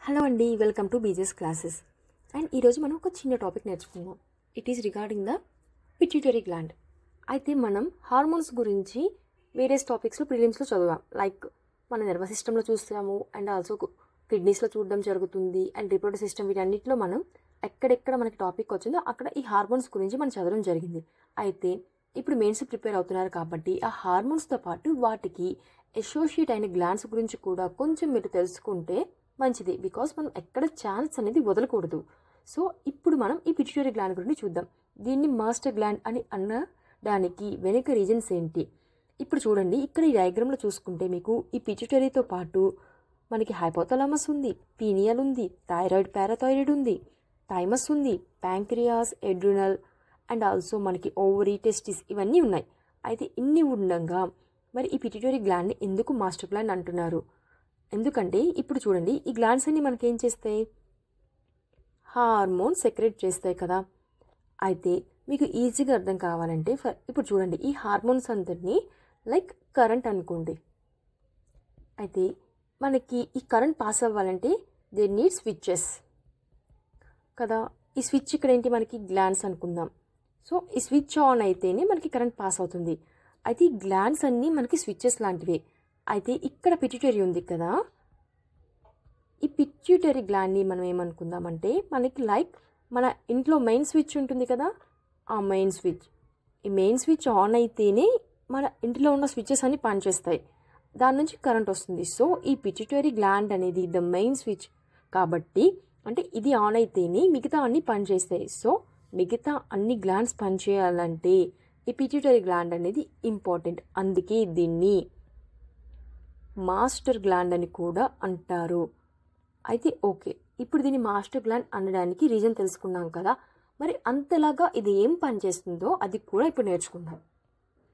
Hello అండి, welcome to బీజెస్ classes. And ఈరోజు మనం ఒక చిన్న టాపిక్ నేర్చుకుందాం. It is regarding the pituitary gland. అయితే మనం హార్మోన్స్ గురించి వేరియస్ టాపిక్స్లో ప్రిలిమ్స్లో చదువుదాం. లైక్ మన నర్వస్ సిస్టంలో చూస్తాము, అండ్ ఆల్సో కిడ్నీస్లో చూడడం జరుగుతుంది, అండ్ రిప్రొడక్టివ్ సిస్టమ్, వీటన్నిటిలో మనం ఎక్కడెక్కడ మనకి టాపిక్ వచ్చిందో అక్కడ ఈ హార్మోన్స్ గురించి మనం చదవడం జరిగింది. అయితే ఇప్పుడు మెయిన్స్ ప్రిపేర్ అవుతున్నారు కాబట్టి ఆ హార్మోన్స్తో పాటు వాటికి అసోసియేట్ అయిన గ్లాండ్స్ గురించి కూడా కొంచెం మీరు తెలుసుకుంటే మంచిది. బికాస్ మనం ఎక్కడ ఛాన్స్ అనేది వదలకూడదు. సో ఇప్పుడు మనం ఈ పిట్యూటరీ గ్లాండ్ గురించి చూద్దాం. దీన్ని మాస్టర్ గ్లాండ్ అని అనడానికి వెనుక రీజన్స్ ఏంటి? ఇప్పుడు చూడండి, ఇక్కడ ఈ డయాగ్రామ్లో చూసుకుంటే మీకు ఈ పిట్యూటరీతో పాటు మనకి హైపోథలామస్ ఉంది, పీనియల్ ఉంది, థైరాయిడ్, పారాథైరాయిడ్ ఉంది, థైమస్ ఉంది, ప్యాంక్రియాస్, ఎడ్రినల్, అండ్ ఆల్సో మనకి ఓవరీ, టెస్టిస్, ఇవన్నీ ఉన్నాయి. అయితే ఇన్ని ఉండగా మరి ఈ పిట్యూటరీ గ్లాండ్ని ఎందుకు మాస్టర్ గ్లాండ్ అంటున్నారు? ఎందుకంటే ఇప్పుడు చూడండి, ఈ గ్లాండ్స్ అన్ని మనకి ఏం చేస్తాయి? హార్మోన్ సెక్రెట్ చేస్తాయి కదా. అయితే మీకు ఈజీగా అర్థం కావాలంటే ఇప్పుడు చూడండి, ఈ హార్మోన్స్ అందరినీ లైక్ కరెంట్ అనుకోండి. అయితే మనకి ఈ కరెంట్ పాస్ అవ్వాలంటే దే నీడ్ స్విచ్చెస్ కదా. ఈ స్విచ్ ఇక్కడ ఏంటి? మనకి గ్లాండ్స్ అనుకుందాం. సో ఈ స్విచ్ ఆన్ అయితేనే మనకి కరెంట్ పాస్ అవుతుంది. అయితే ఈ గ్లాండ్స్ అన్నీ మనకి స్విచ్చెస్ లాంటివే. అయితే ఇక్కడ పిట్యూటరీ ఉంది కదా, ఈ పిట్యూటరీ గ్లాండ్ని మనం ఏమనుకుందామంటే మనకి లైక్ మన ఇంట్లో మెయిన్ స్విచ్ ఉంటుంది కదా, ఆ మెయిన్ స్విచ్. ఈ మెయిన్ స్విచ్ ఆన్ అయితేనే మన ఇంట్లో ఉన్న స్విచ్చెస్ అన్ని పనిచేస్తాయి, దాని నుంచి కరెంట్ వస్తుంది. సో ఈ పిట్యూటరీ గ్లాండ్ అనేది ద మెయిన్ స్విచ్ కాబట్టి, అంటే ఇది ఆన్ అయితేనే మిగతా అన్ని పనిచేస్తాయి. సో మిగతా అన్ని గ్లాండ్స్ పనిచేయాలంటే ఈ పిట్యూటరీ గ్లాండ్ అనేది ఇంపార్టెంట్. అందుకే దీన్ని మాస్టర్ గ్లాండ్ అని కూడా అంటారు. అయితే ఓకే, ఇప్పుడు దీన్ని మాస్టర్ గ్లాండ్ అనడానికి రీజన్ తెలుసుకున్నాం కదా. మరి అంతలాగా ఇది ఏం పని చేస్తుందో అది కూడా ఇప్పుడు నేర్చుకుందాం.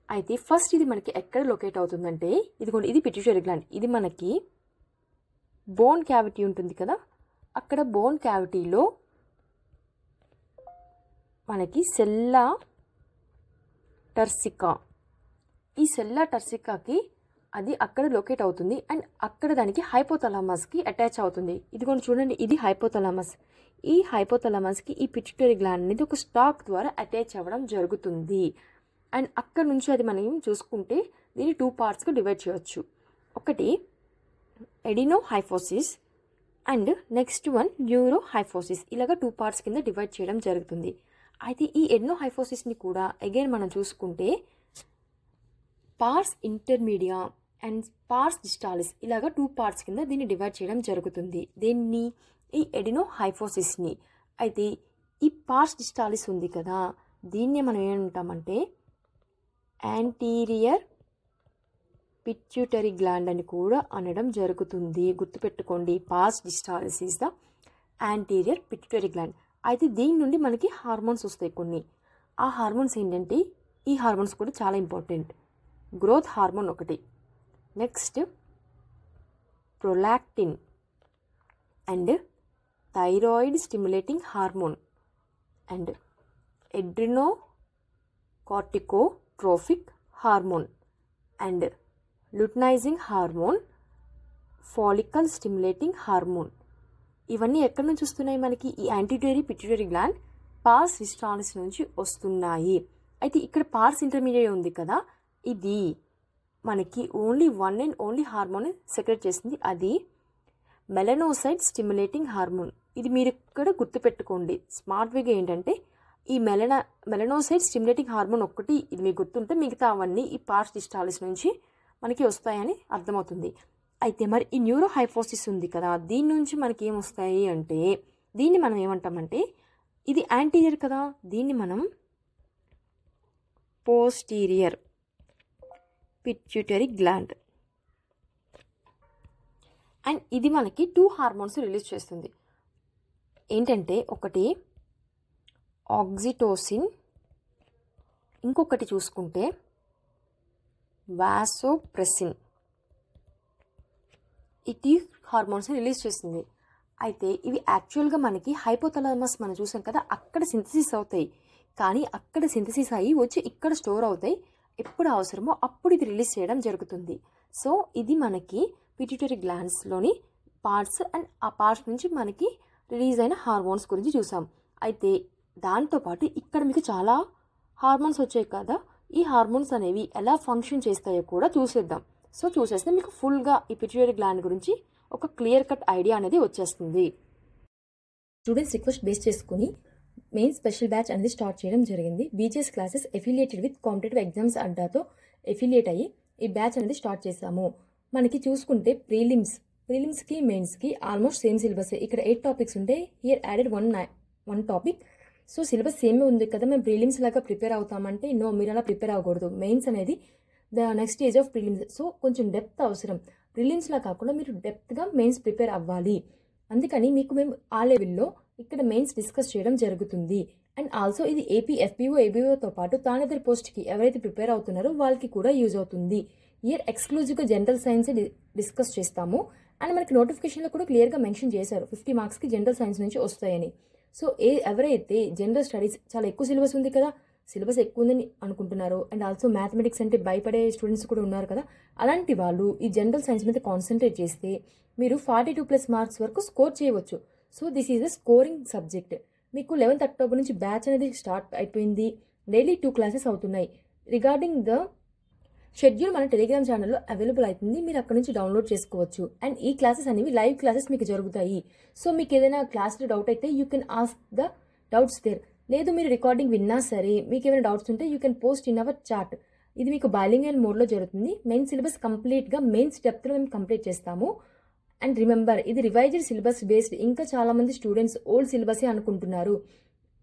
అయితే ఫస్ట్ ఇది మనకి ఎక్కడ లొకేట్ అవుతుందంటే, ఇదిగోండి, ఇది పిట్యూటరీ గ్లాండ్. ఇది మనకి బోన్ క్యావిటీ ఉంటుంది కదా, అక్కడ బోన్ క్యావిటీలో మనకి సెల్లా టర్సికా, ఈ సెల్లా టర్సికాకి అది అక్కడ లొకేట్ అవుతుంది. అండ్ అక్కడ దానికి హైపోథలామస్కి అటాచ్ అవుతుంది. ఇదిగోండి చూడండి, ఇది హైపోథలామస్. ఈ హైపోథలామస్కి ఈ పిట్యూటరీ గ్లాండ్ అనేది ఒక స్టాక్ ద్వారా అటాచ్ అవ్వడం జరుగుతుంది. అండ్ అక్కడ నుంచి అది మనం చూసుకుంటే దీన్ని 2 పార్ట్స్గా డివైడ్ చేయొచ్చు. ఒకటి adenohypophysis and next one neurohypophysis. ఇలాగా 2 పార్ట్స్ కింద డివైడ్ చేయడం జరుగుతుంది. అయితే ఈ ఎడినో హైఫోసిస్ని కూడా అగైన్ మనం చూసుకుంటే పార్స్ ఇంటర్మీడియా అండ్ పార్స్ డిస్టాలిస్, ఇలాగా 2 పార్ట్స్ కింద దీన్ని డివైడ్ చేయడం జరుగుతుంది. దీన్ని ఈ ఎడినో హైఫోసిస్ని. అయితే ఈ పార్స్ డిస్టాలిస్ ఉంది కదా, దీన్ని మనం ఏమంటామంటే యాంటీరియర్ పిట్యూటరీ గ్లాండ్ అని కూడా అనడం జరుగుతుంది. గుర్తుపెట్టుకోండి, pars distalis is the anterior pituitary gland. అయితే దీని నుండి మనకి హార్మోన్స్ వస్తాయి కొన్ని. ఆ హార్మోన్స్ ఏంటంటే, ఈ హార్మోన్స్ కూడా చాలా ఇంపార్టెంట్. గ్రోత్ హార్మోన్ ఒకటి, next prolactin and thyroid stimulating hormone and adrenocorticotrophic hormone and luteinising hormone, follicle stimulating hormone. ఇవన్నీ ఎక్కడి నుంచి వస్తున్నాయి? మనకి ఈ anterior pituitary gland pars distalis నుంచి వస్తున్నాయి. అయితే ఇక్కడ పార్స్ ఇంటర్మీడియట్ ఉంది కదా, ఇది మనకి only one and only hormone secret చేస్తుంది, అది మెలనోసైడ్ స్టిమ్యులేటింగ్ హార్మోన్. ఇది మీరు ఇక్కడ గుర్తుపెట్టుకోండి. స్మార్ట్ వేగా ఏంటంటే ఈ మెలనోసైడ్ స్టిమ్యులేటింగ్ హార్మోన్ ఒక్కటి ఇది మీకు గుర్తుంటే మిగతా అవన్నీ ఈ పార్స్ డిస్టాలిస్ నుంచి మనకి వస్తాయని అర్థమవుతుంది. అయితే మరి ఈ న్యూరో హైఫోసిస్ ఉంది కదా, దీని నుంచి మనకి ఏం వస్తాయి అంటే, దీన్ని మనం ఏమంటామంటే, ఇది యాంటీరియర్ కదా, దీన్ని మనం పోస్టీరియర్ పిట్యూటరీ గ్లాండ్. అండ్ ఇది మనకి 2 హార్మోన్స్ రిలీజ్ చేస్తుంది. ఏంటంటే ఒకటి ఆక్సిటోసిన్, ఇంకొకటి చూసుకుంటే వాసోప్రెసిన్. ఈ 2 హార్మోన్స్ రిలీజ్ చేస్తుంది. అయితే ఇవి యాక్చువల్గా మనకి హైపోథలామస్ మనం చూసాం కదా, అక్కడ సింథసిస్ అవుతాయి. కానీ అక్కడ సింథసిస్ అయ్యి వచ్చి ఇక్కడ స్టోర్ అవుతాయి. ఎప్పుడు అవసరమో అప్పుడు ఇది రిలీజ్ చేయడం జరుగుతుంది. సో ఇది మనకి పిట్యూటరీ గ్లాండ్స్లోని పార్ట్స్ అండ్ ఆ పార్ట్స్ నుంచి మనకి రిలీజ్ అయిన హార్మోన్స్ గురించి చూసాం. అయితే దాంతోపాటు ఇక్కడ మీకు చాలా హార్మోన్స్ వచ్చాయి కదా, ఈ హార్మోన్స్ అనేవి ఎలా ఫంక్షన్ చేస్తాయో కూడా చూసేద్దాం. సో చూసేస్తే మీకు ఫుల్గా ఈ పిట్యూటరీ గ్లాండ్ గురించి ఒక క్లియర్ కట్ ఐడియా అనేది వచ్చేస్తుంది. స్టూడెంట్స్ రిక్వెస్ట్ బేస్ చేసుకుని మెయిన్ స్పెషల్ బ్యాచ్ అనేది స్టార్ట్ చేయడం జరిగింది. BGS classes affiliated with competitive exams అడ్డాతో ఎఫిలియేట్ అయ్యి ఈ బ్యాచ్ అనేది స్టార్ట్ చేశాము. మనకి చూసుకుంటే ప్రీలిమ్స్కి మెయిన్స్కి ఆల్మోస్ట్ సేమ్ సిలబస్. ఇక్కడ 8 టాపిక్స్ ఉంటే here added one topic. So syllabus సేమే ఉంది కదా, మేము ప్రీలిమ్స్ లాగా ప్రిపేర్ అవుతామంటే నో, మీరు అలా ప్రిపేర్ అవ్వకూడదు. మెయిన్స్ అనేది the next stage of prelims. So కొంచెం డెప్త్ అవసరం. ప్రీలిమ్స్లా కాకుండా మీరు డెప్త్గా మెయిన్స్ ప్రిపేర్ అవ్వాలి. అందుకని మీకు మేము ఆ లెవెల్లో ఇక్కడ మెయిన్స్ డిస్కస్ చేయడం జరుగుతుంది. అండ్ ఆల్సో ఇది ఏపీ ఎఫ్పీఓ ఏబీఓతో పాటు తానేదర్ పోస్ట్కి ఎవరైతే ప్రిపేర్ అవుతున్నారో వాళ్ళకి కూడా యూజ్ అవుతుంది. ఇయర్ ఎక్స్క్లూజివ్గా జనరల్ సైన్స్ డిస్కస్ చేస్తాము. అండ్ మనకి నోటిఫికేషన్లో కూడా క్లియర్గా మెన్షన్ చేశారు 50 మార్క్స్కి జనరల్ సైన్స్ నుంచి వస్తాయని. సో ఎవరైతే జనరల్ స్టడీస్ చాలా ఎక్కువ సిలబస్ ఉంది కదా, సిలబస్ ఎక్కువ ఉందని అనుకుంటున్నారో అండ్ ఆల్సో మ్యాథమెటిక్స్ అంటే భయపడే స్టూడెంట్స్ కూడా ఉన్నారు కదా, అలాంటి వాళ్ళు ఈ జనరల్ సైన్స్ మీద కాన్సన్ట్రేట్ చేస్తే మీరు 42+ మార్క్స్ వరకు స్కోర్ చేయవచ్చు. So this is the scoring subject. మీకు 11th అక్టోబర్ నుంచి బ్యాచ్ అనేది స్టార్ట్ అయిపోయింది. డైలీ 2 క్లాసెస్ అవుతున్నాయి. రిగార్డింగ్ ద షెడ్యూల్ మన టెలిగ్రామ్ ఛానల్లో అవైలబుల్ అవుతుంది, మీరు అక్కడ నుంచి డౌన్లోడ్ చేసుకోవచ్చు. అండ్ ఈ క్లాసెస్ అనేవి లైవ్ క్లాసెస్ మీకు జరుగుతాయి. సో మీకు ఏదైనా క్లాస్లో డౌట్ అయితే you can ask the doubts there. లేదు మీరు రికార్డింగ్ విన్నా సరే మీకు ఏమైనా డౌట్స్ ఉంటే you can post in our chat. ఇది మీకు బైలింగ్వల్ మోడ్లో జరుగుతుంది. మెయిన్ సిలబస్ కంప్లీట్గా మెయిన్స్ డెప్త్లో మేము కంప్లీట్ చేస్తాము. అండ్ రిమెంబర్, ఇది రివైజ్డ్ సిలబస్ బేస్డ్. ఇంకా చాలామంది స్టూడెంట్స్ ఓల్డ్ సిలబసే అనుకుంటున్నారు.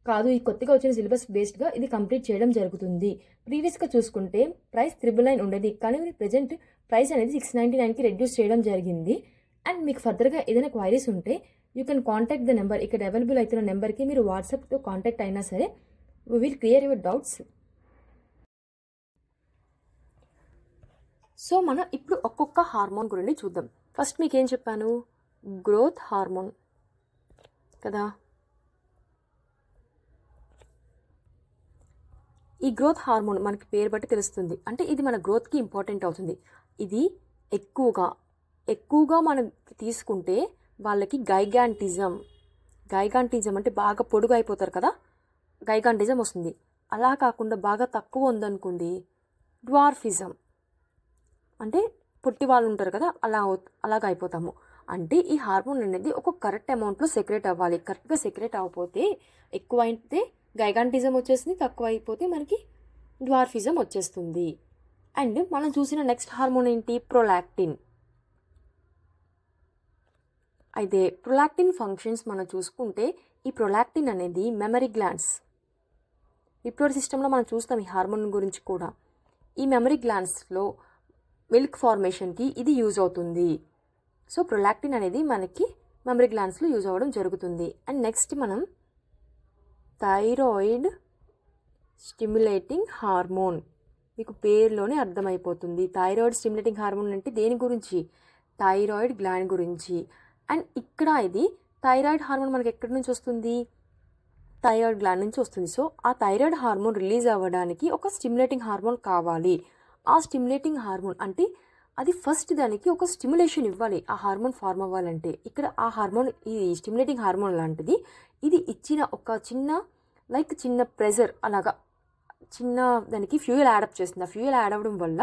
కాదు, ఈ కొత్తగా వచ్చిన సిలబస్ బేస్డ్గా ఇది కంప్లీట్ చేయడం జరుగుతుంది. ప్రీవియస్గా చూసుకుంటే ప్రైస్ 999 ఉండేది, కానీ ప్రజెంట్ ప్రైస్ అనేది 699కి రెడ్యూస్ చేయడం జరిగింది. అండ్ మీకు ఫర్దర్గా ఏదైనా క్వైరీస్ ఉంటే you can contact the number. ఇక్కడ అవైలబుల్ అవుతున్న నెంబర్కి మీరు వాట్సాప్తో కాంటాక్ట్ అయినా సరే we will clear your doubts. So మనం ఇప్పుడు ఒక్కొక్క హార్మోన్ గురించి చూద్దాం. ఫస్ట్ మీకు ఏం చెప్పాను, గ్రోత్ హార్మోన్ కదా. ఈ గ్రోత్ హార్మోన్ మనకి పేరు బట్టి తెలుస్తుంది, అంటే ఇది మన గ్రోత్కి ఇంపార్టెంట్ అవుతుంది. ఇది ఎక్కువగా మనం తీసుకుంటే వాళ్ళకి గైగాంటిజం అంటే బాగా పొడుగు అయిపోతారు కదా, గైగాంటిజం వస్తుంది. అలా కాకుండా బాగా తక్కువ ఉందనుకోండి డ్వార్ఫిజం, అంటే పొట్టి వాళ్ళు ఉంటారు కదా, అలాగ అయిపోతాము. అంటే ఈ హార్మోన్ అనేది ఒక కరెక్ట్ అమౌంట్లో సెక్రేట్ అవ్వాలి. కరెక్ట్గా సెక్రేట్ అవ్వకపోతే ఎక్కువ అయితే గైగాంటిజం వచ్చేస్తుంది, తక్కువ అయిపోతే మనకి డ్వార్ఫిజం వచ్చేస్తుంది. అండ్ మనం చూసిన నెక్స్ట్ హార్మోన్ ఏంటి, ప్రొలాక్టిన్. అయితే ప్రొలాక్టిన్ ఫంక్షన్స్ మనం చూసుకుంటే ఈ ప్రొలాక్టిన్ అనేది మెమరీ గ్లాండ్స్, రిప్రొడక్టివ్ సిస్టంలో మనం చూస్తాం ఈ హార్మోన్ గురించి కూడా. ఈ మెమరీ గ్లాండ్స్లో మిల్క్ ఫార్మేషన్కి ఇది యూజ్ అవుతుంది. సో ప్రొలాక్టిన్ అనేది మనకి మెమరీ గ్లాండ్స్లో యూజ్ అవ్వడం జరుగుతుంది. అండ్ నెక్స్ట్ మనం థైరాయిడ్ స్టిమ్యులేటింగ్ హార్మోన్, మీకు పేరులోనే అర్థమైపోతుంది. థైరాయిడ్ స్టిమ్యులేటింగ్ హార్మోన్ అంటే దేని గురించి, థైరాయిడ్ గ్లాండ్ గురించి. అండ్ ఇక్కడ ఇది థైరాయిడ్ హార్మోన్ మనకి ఎక్కడి నుంచి వస్తుంది, థైరాయిడ్ గ్లాండ్ నుంచి వస్తుంది. సో ఆ థైరాయిడ్ హార్మోన్ రిలీజ్ అవ్వడానికి ఒక స్టిమ్యులేటింగ్ హార్మోన్ కావాలి. ఆ స్టిమ్యులేటింగ్ హార్మోన్ అంటే అది ఫస్ట్ దానికి ఒక స్టిమ్యులేషన్ ఇవ్వాలి ఆ హార్మోన్ ఫార్మ్ అవ్వాలంటే. ఇక్కడ ఆ హార్మోన్, ఈ స్టిమ్యులేటింగ్ హార్మోన్ లాంటిది, ఇది ఇచ్చిన ఒక చిన్న ప్రెజర్ అలాగా చిన్న దానికి ఫ్యూయల్ యాడప్ చేస్తుంది. ఆ ఫ్యూయల్ యాడ్ అవ్వడం వల్ల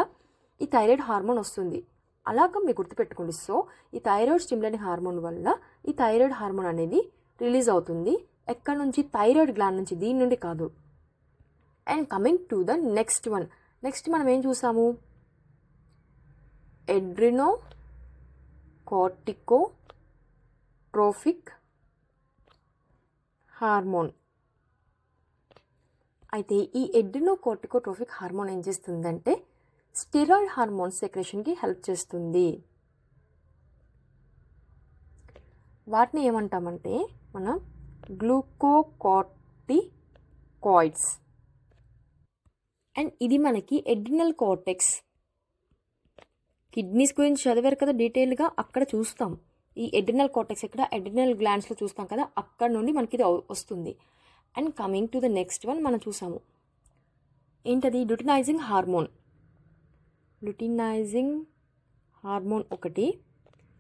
ఈ థైరాయిడ్ హార్మోన్ వస్తుంది. అలాగా మీరు గుర్తుపెట్టుకోండి. సో ఈ థైరాయిడ్ స్టిమ్యులేటింగ్ హార్మోన్ వల్ల ఈ థైరాయిడ్ హార్మోన్ అనేది రిలీజ్ అవుతుంది. ఎక్కడి నుంచి, థైరాయిడ్ గ్లాండ్ నుంచి, దీని నుండి కాదు. And coming to the next మనం ఏం చూసాము, ఎడ్రినో కార్టికోట్రోఫిక్ హార్మోన్. అయితే ఈ ఎడ్రినో కార్టికోట్రోఫిక్ హార్మోన్ ఏం చేస్తుందంటే స్టెరాయిడ్ హార్మోన్ సెక్రెషన్కి హెల్ప్ చేస్తుంది. వాటిని ఏమంటామంటే మనం గ్లూకోకార్టికాయిడ్స్. అండ్ ఇది మనకి ఎడ్రినల్ కార్టెక్స్, కిడ్నీస్ గురించి చదివారు కదా డీటెయిల్గా, అక్కడ చూస్తాం. ఈ ఎడ్రినల్ కార్టెక్స్ ఇక్కడ ఎడ్రినల్ గ్లాండ్స్లో చూస్తాం కదా, అక్కడ నుండి మనకి ఇది వస్తుంది. And coming to the next one మనం చూసాము ఏంటది, ల్యూటినైజింగ్ హార్మోన్ ఒకటి.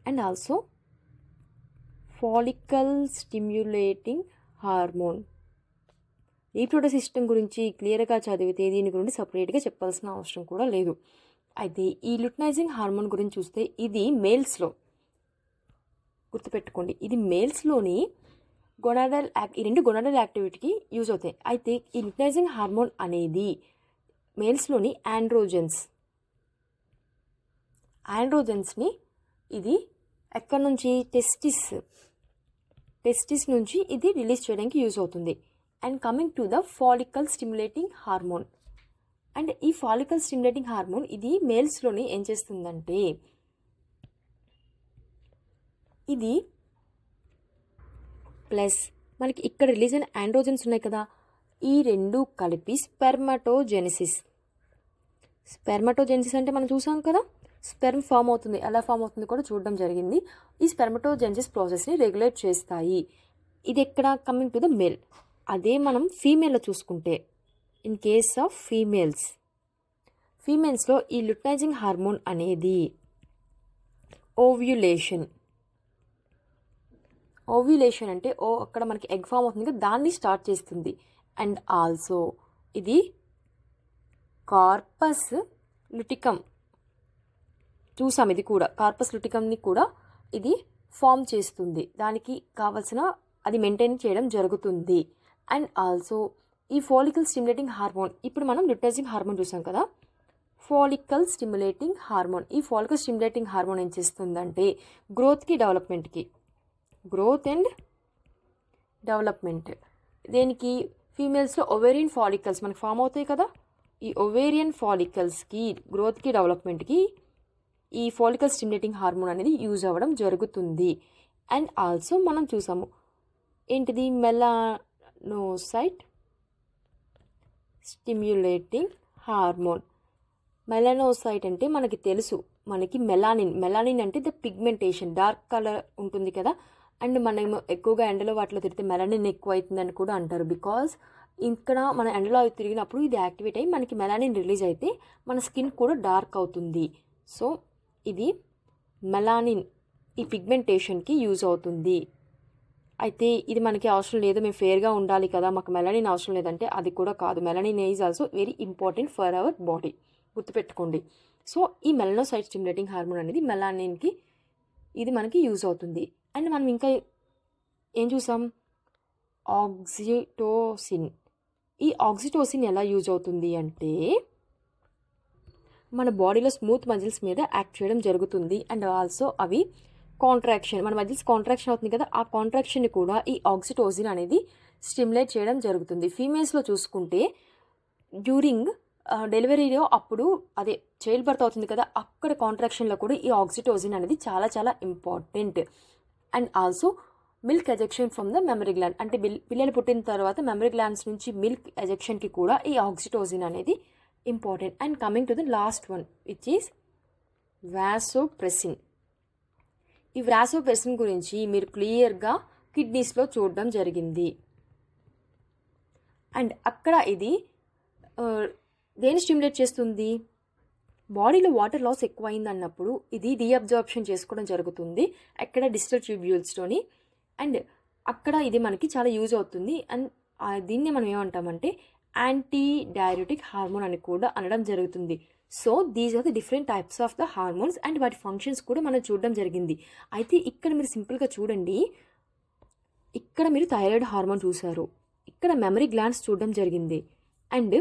And also follicle stimulating hormone. Reproductive system గురించి క్లియర్గా చదివితే దీని గురించి సపరేట్గా చెప్పాల్సిన అవసరం కూడా లేదు. అయితే ఈ లుటనైజింగ్ హార్మోన్ గురించి చూస్తే ఇది మేల్స్లో, గుర్తుపెట్టుకోండి, ఇది మేల్స్లోని గొనాడల్ ఈ రెండు గొనాడల్ యాక్టివిటీకి యూజ్ అవుతాయి. అయితే ఈ లుటనైజింగ్ హార్మోన్ అనేది మేల్స్లోని ఆండ్రోజెన్స్ని ఇది ఎక్కడి నుంచి టెస్టిస్ నుంచి ఇది రిలీజ్ చేయడానికి యూజ్ అవుతుంది. And coming to the follicle stimulating hormone. And ఈ ఫాలికల్ స్టిమ్యులేటింగ్ హార్మోన్ ఇది మేల్స్లోని ఏం చేస్తుందంటే ఇది ప్లస్ మనకి ఇక్కడ రిలీజ్ అయిన ఆండ్రోజన్స్ ఉన్నాయి కదా, ఈ రెండు కలిపి స్పెర్మటోజెనిసిస్ అంటే మనం చూసాం కదా, స్పెర్మ్ ఫామ్ అవుతుంది, ఎలా ఫామ్ అవుతుంది కూడా చూడడం జరిగింది. ఈ స్పెర్మటోజెనిసిస్ ప్రాసెస్ని రెగ్యులేట్ చేస్తాయి. ఇది ఎక్కడ కమింగ్ టు ద మేల్. అదే మనం ఫీమేల్లో చూసుకుంటే, ఇన్ కేస్ ఆఫ్ ఫీమేల్స్లో ఈ లుటనైజింగ్ హార్మోన్ అనేది ఓవ్యులేషన్ అంటే అక్కడ మనకి ఎగ్ ఫామ్ అవుతుంది కదా, దాన్ని స్టార్ట్ చేస్తుంది. అండ్ ఆల్సో ఇది కార్పస్ లుటికమ్ చూసాం, ఇది కూడా కార్పస్ లుటికమ్ని కూడా ఇది ఫామ్ చేస్తుంది, దానికి కావాల్సిన అది మెయింటైన్ చేయడం జరుగుతుంది. అండ్ ఆల్సో ఈ ఫాలికల్ స్టిమ్యులేటింగ్ హార్మోన్, ఇప్పుడు మనం లుటనైజింగ్ హార్మోన్ చూసాం కదా, ఫాలికల్ స్టిమ్యులేటింగ్ హార్మోన్, ఈ ఫాలికల్ స్టిమ్యులేటింగ్ హార్మోన్ ఏం చేస్తుందంటే గ్రోత్ అండ్ డెవలప్మెంట్ దేనికి ఫీమేల్స్లో ఒవేరియన్ ఫాలికల్స్ మనకు ఫామ్ అవుతాయి కదా, ఈ ఒవేరియన్ ఫాలికల్స్కి గ్రోత్కి డెవలప్మెంట్కి ఈ ఫాలికల్ స్టిమ్యులేటింగ్ హార్మోన్ అనేది యూజ్ అవ్వడం జరుగుతుంది. అండ్ ఆల్సో మనం చూసాము ఏంటిది మెలానోసైట్ స్టిమ్యులేటింగ్ హార్మోన్. మెలానోసైట్ అంటే మనకి తెలుసు, మనకి మెలానిన్ అంటే ద పిగ్మెంటేషన్, డార్క్ కలర్ ఉంటుంది కదా. అండ్ మనం ఎక్కువగా ఎండలో వాటిలో తిరిగితే మెలానిన్ ఎక్కువ అవుతుందని కూడా అంటారు. బికాజ్ ఇక్కడ మన ఎండలో తిరిగినప్పుడు ఇది యాక్టివేట్ అయ్యి మనకి మెలానిన్ రిలీజ్ అయితే మన స్కిన్ కూడా డార్క్ అవుతుంది. సో ఇది మెలానిన్ ఈ పిగ్మెంటేషన్కి యూజ్ అవుతుంది. అయితే ఇది మనకి అవసరం లేదు, మేము ఫేర్గా ఉండాలి కదా, మాకు మెలానిన్ అవసరం లేదంటే అది కూడా కాదు. Melanin is also very important for our body, గుర్తుపెట్టుకోండి. సో ఈ మెలనోసైట్ స్టిమ్యులేటింగ్ హార్మోన్ అనేది మెలానిన్కి ఇది మనకి యూజ్ అవుతుంది. అండ్ మనం ఇంకా ఏం చూసాం, ఆక్సిటోసిన్. ఈ ఆక్సిటోసిన్ ఎలా యూజ్ అవుతుంది అంటే మన బాడీలో స్మూత్ మజిల్స్ మీద యాక్ట్ చేయడం జరుగుతుంది. అండ్ ఆల్సో అవి కాంట్రాక్షన్, మన మజిల్స్ కాంట్రాక్షన్ అవుతుంది కదా, ఆ కాంట్రాక్షన్ని కూడా ఈ ఆక్సిటోసిన్ అనేది స్టిమ్యులేట్ చేయడం జరుగుతుంది. ఫీమేల్స్లో చూసుకుంటే డ్యూరింగ్ డెలివరీలో అప్పుడు అదే చైల్డ్ బర్త్ అవుతుంది కదా, అక్కడ కాంట్రాక్షన్లో కూడా ఈ ఆక్సిటోసిన్ అనేది చాలా చాలా important. And also milk ejection from the memory gland, అంటే పిల్లలు పుట్టిన తర్వాత మెమరీ గ్లాండ్స్ నుంచి మిల్క్ ఎజెక్షన్కి కూడా ఈ ఆక్సిటోసిన్ అనేది important. And coming to the last one which is vasopressin. ఈ వాసోప్రెసిన్ గురించి మీరు క్లియర్గా కిడ్నీస్లో చూడడం జరిగింది. అండ్ అక్కడ ఇది దేని స్టిమ్యులేట్ చేస్తుంది, బాడీలో వాటర్ లాస్ ఎక్కువైంది అన్నప్పుడు ఇది రీఅబ్జార్ప్షన్ చేసుకోవడం జరుగుతుంది అక్కడ డిస్టల్ ట్యూబ్యూల్స్తోని. అండ్ అక్కడ ఇది మనకి చాలా యూజ్ అవుతుంది. అండ్ దీన్ని మనం ఏమంటామంటే యాంటీ డైయూరెటిక్ హార్మోన్ అని కూడా అనడం జరుగుతుంది. So these are the different types of the hormones and వాటి ఫంక్షన్స్ కూడా మనం చూడడం జరిగింది. అయితే ఇక్కడ మీరు సింపుల్గా చూడండి, ఇక్కడ మీరు థైరాయిడ్ హార్మోన్ చూసారు, ఇక్కడ మెమరీ గ్లాండ్స్ చూడడం జరిగింది, అండ్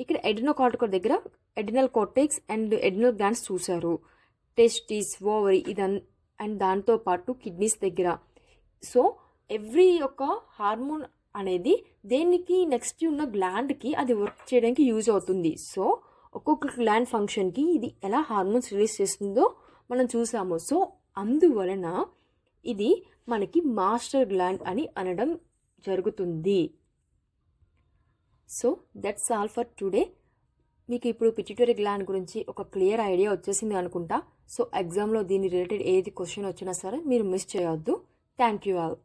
ఇక్కడ ఎడినోకార్టికల్ దగ్గర ఎడినల్ కార్టెక్స్ అండ్ ఎడినల్ గ్లాండ్స్ చూసారు, టెస్టిస్, ఓవరీ అండ్ దాంతోపాటు కిడ్నీస్ దగ్గర. సో ఎవ్రీ ఒక్క హార్మోన్ అనేది దేనికి నెక్స్ట్ ఉన్న గ్లాండ్కి అది వర్క్ చేయడానికి యూజ్ అవుతుంది. సో ఒక్కొక్క గ్లాండ్ ఫంక్షన్కి ఇది ఎలా హార్మోన్స్ రిలీజ్ చేస్తుందో మనం చూసాము. సో అందువలన ఇది మనకి మాస్టర్ గ్లాండ్ అని అనడం జరుగుతుంది. So that's all for today. మీకు ఇప్పుడు పిట్యూటరీ గ్లాండ్ గురించి ఒక క్లియర్ ఐడియా వచ్చేసింది అనుకుంటా. సో ఎగ్జామ్లో దీని రిలేటెడ్ ఏది క్వశ్చన్ వచ్చినా సరే మీరు మిస్ చేయొద్దు. Thank you all.